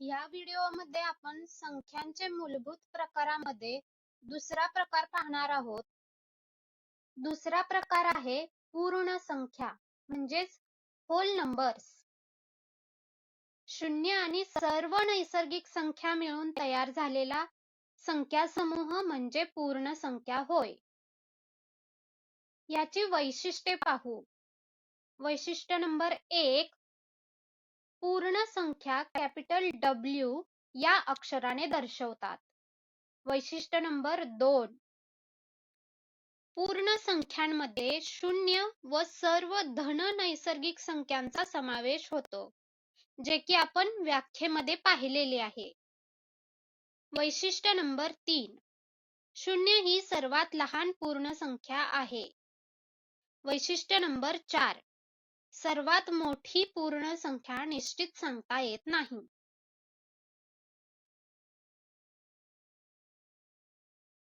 या व्हिडिओमध्ये आपण संख्यांचे मूलभूत प्रकारामध्ये दुसरा प्रकार पाहणार आहोत. दुसरा प्रकार आहे पूर्ण संख्या म्हणजेच होल नंबर्स. शून्य आणि सर्व नैसर्गिक संख्या मिळून तयार झालेला संख्या समूह म्हणजे पूर्ण संख्या होय. याची वैशिष्ट्ये पाहू. वैशिष्ट्य नंबर 1, पूर्ण संख्या कॅपिटल W या अक्षराने दर्शवतात. वैशिष्ट्य नंबर 2, पूर्ण संख्यांमध्ये शून्य व सर्व धन नैसर्गिक संख्यांचा समावेश होतो, जे की आपण व्याख्येमध्ये पाहिलेले आहे. वैशिष्ट्य नंबर 3, शून्य ही सर्वात लहान पूर्ण संख्या आहे. वैशिष्ट्य नंबर 4, सर्वात मोठी पूर्ण संख्या निश्चित सांगता येत नाही.